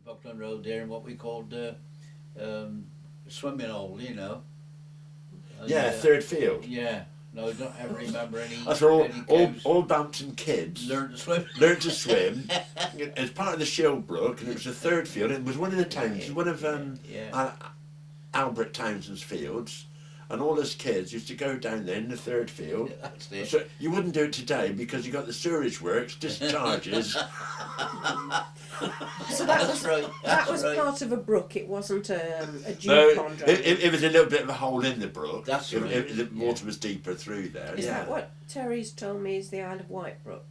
Buckland Rd there in what we called swimming hole, you know. And, yeah, third field. Yeah. No, I don't ever remember any. That's where any all Bampton kids learned to swim. learned to swim as part of the Shill Brook, and it was the third field. And it was one of the towns, one of Albert Townsend's fields, and all us kids used to go down there in the third field. That's it. So you wouldn't do it today because you got the sewerage works, discharges. So that was right. that was right. part of a brook. It wasn't a dew No, pond. it was a little bit of a hole in the brook. That's right. The water was deeper through there. Is yeah. that what Terry's told me is the Isle of Wight brook?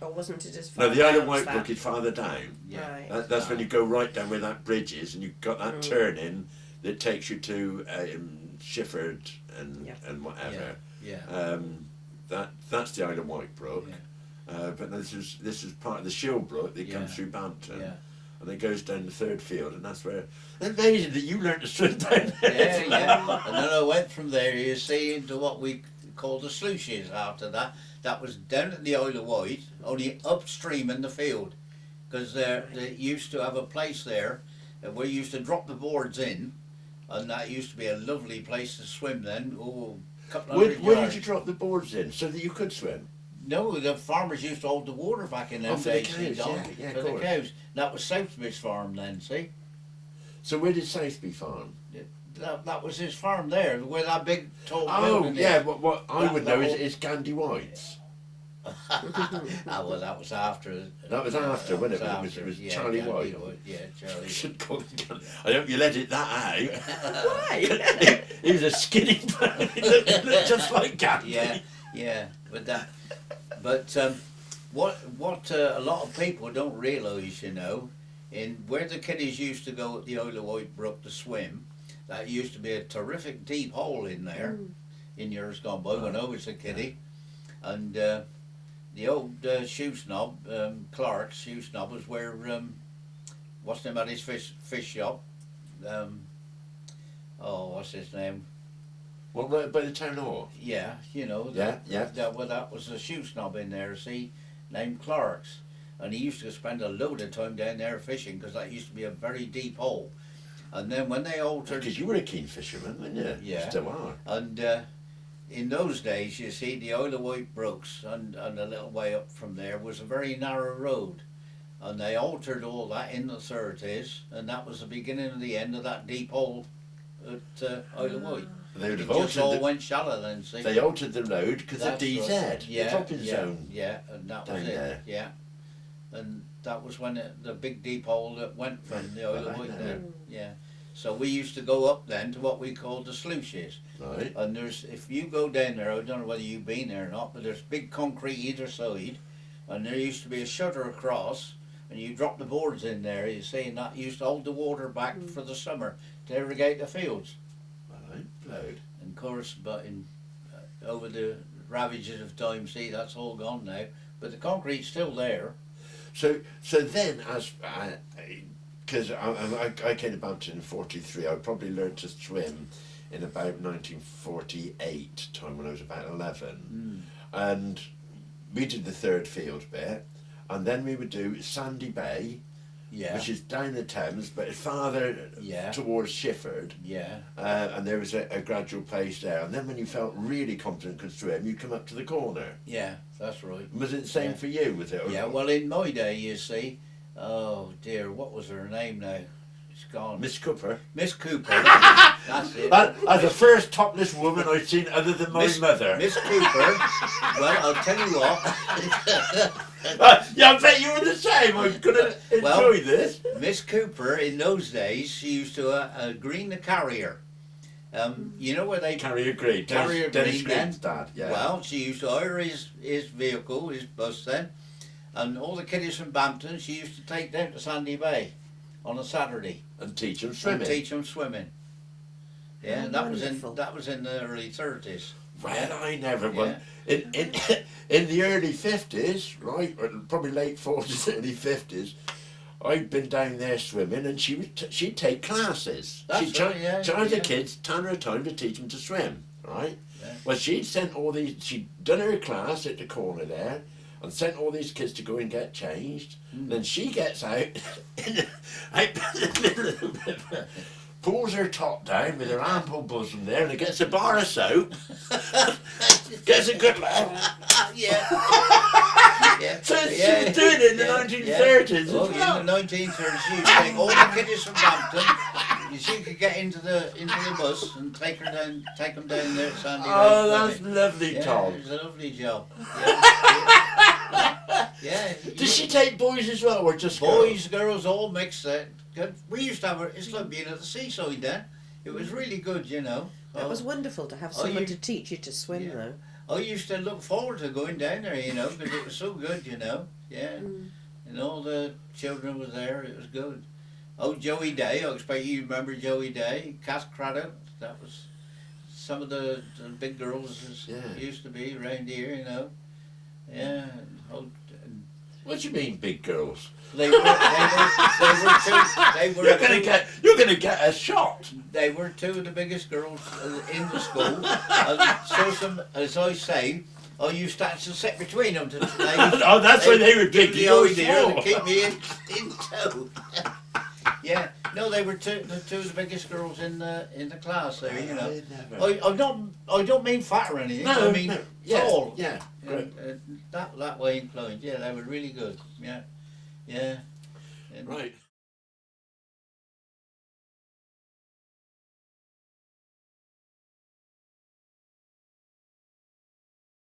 Or wasn't it as far No, the Isle down of Wight as that? brook is farther down. Yeah. Right. That's when you go right down where that bridge is, and you've got that turn in that takes you to Shifford and whatever. Yeah. That's the Isle of Wight brook. Yeah. But this is part of the Shill Brook that comes through Bampton, Yeah. and it goes down the third field, and that's where. Amazing that you learned to swim down there. Yeah. And then I went from there, you see, into what we called the sluices after that. That was down at the Isle of Wight, only upstream in the field. Because they used to have a place there where you used to drop the boards in, and that used to be a lovely place to swim then. Oh, a couple hundred Where yards. did you drop the boards in so that you could swim? No, the farmers used to hold the water back in them for the days. cows, Don, yeah, for of the course. cows. That was Southby's farm then, see? So where did Southby farm? That was his farm there, where that big tall Oh building yeah, is. what I would know whole- is Gandhi White's. Well, that was after. That was after, wasn't it? After, It was yeah, Charlie Gandhi White. Yeah, Charlie I White. should call him Gandhi. I hope you'll edit that out. Why? He was a skinny man. He looked just like Gandhi. Yeah, but what a lot of people don't realise, you know, in where the kiddies used to go at the Isle of Wight Brook to swim, that used to be a terrific deep hole in there, in years gone by when I was a kiddie, and the old shoe snob, Clark's shoe snob, was where what's the name of his fish shop? What's his name? Well, right by the town hall. Yeah, you know. Yeah. That was a shoe snob in there, see, named Clark's. And he used to spend a load of time down there fishing because that used to be a very deep hole. And then when they altered... Because you were a keen fisherman, weren't you? Yeah. You still are. And in those days, you see, the Isle of Wight Brooks and a little way up from there was a very narrow road. And they altered all that in the 30s, and that was the beginning of the end of that deep hole at Isle of Wight. They would It have just all altered. went shallow then, see. They altered the road because of That's DZ, right. the dropping zone. Yeah, and that was down it. there. Yeah, and that was when the big deep hole that went from the Isle of Right Wight there. there. Yeah, so we used to go up then to what we called the sluices. Right. And if you go down there, I don't know whether you've been there or not, but there's big concrete either side, and there used to be a shutter across, and you drop the boards in there. You see, and that used to hold the water back for the summer to irrigate the fields. Right. Load. And of course, but over the ravages of time, see, that's all gone now. But the concrete's still there. So then, because I came to Bampton in '43, I probably learned to swim in about 1948 time when I was about 11, and we did the third field bit, and then we would do Sandy Bay, Yeah. which is down the Thames, but it's farther Yeah. towards Shifford. Yeah. And there was a gradual pace there, and then when you felt really confident could swim, you'd come up to the corner. Yeah, that's right. Was it the same Yeah. for you, was it? or Yeah, not? well, in my day, you see, oh dear, what was her name now? It's gone. Miss Cooper. Miss Cooper. That's it. As the first topless woman I've seen other than my mother. Miss Cooper. Well, I'll tell you what. Yeah, I bet you were the same. I'm going to enjoy Well, this. Miss Cooper, in those days, she used to green the carrier. You know where they Carrier Green. Carrier Dennis Green then? Green's dad, yeah. Well, she used to hire his vehicle, his bus then, and all the kiddies from Bampton she used to take down to Sandy Bay on a Saturday and teach them swimming. and teach them swimming. Yeah, Oh, and wonderful. that was in the early 30s. Well, I never Yeah. won. In the early 50s, right, or probably late 40s, early 50s, I'd been down there swimming, and she'd take classes. That's She'd right, yeah, charge yeah. the kids £10 a time to teach them to swim, right? Yeah. Well, she'd sent all these. She'd done her class at the corner there, and sent all these kids to go and get changed. Then she gets out, out the middle of the river, pulls her top down with her ample bosom there, and gets a bar of soap, gets a good laugh. Yeah. Yeah. So she was doing it in the 1930s. Oh, as well. in the 1930s, she used to take all the kiddies from Bampton. She could get into the bus and take them down there at Sandy Lake. Oh, that's lovely, yeah, Tom. It was a lovely job. Yeah. Did she take boys as well, or just boys, girls, all mixed there? We used to have it's like being at the seaside then. It was really good, you know. That was wonderful to have someone to teach you to swim, though. I used to look forward to going down there, you know, because it was so good, you know. Yeah. And all the children was there. It was good. Oh, Joey Day. I expect you remember Joey Day. Cass Craddock. That was some of the big girls used to be around here, you know. Yeah. What do you mean, big girls? They were You're gonna get a shot. They were two of the biggest girls in the school. And as I say, I used to actually sit between them. Oh, that's why they were big. The idea to keep me in tow. Yeah, no, they were the two of the biggest girls in the class there. You know, I don't mean fat or anything. No, I mean tall. Yeah, that way inclined. Yeah, they were really good. Yeah, yeah. Right.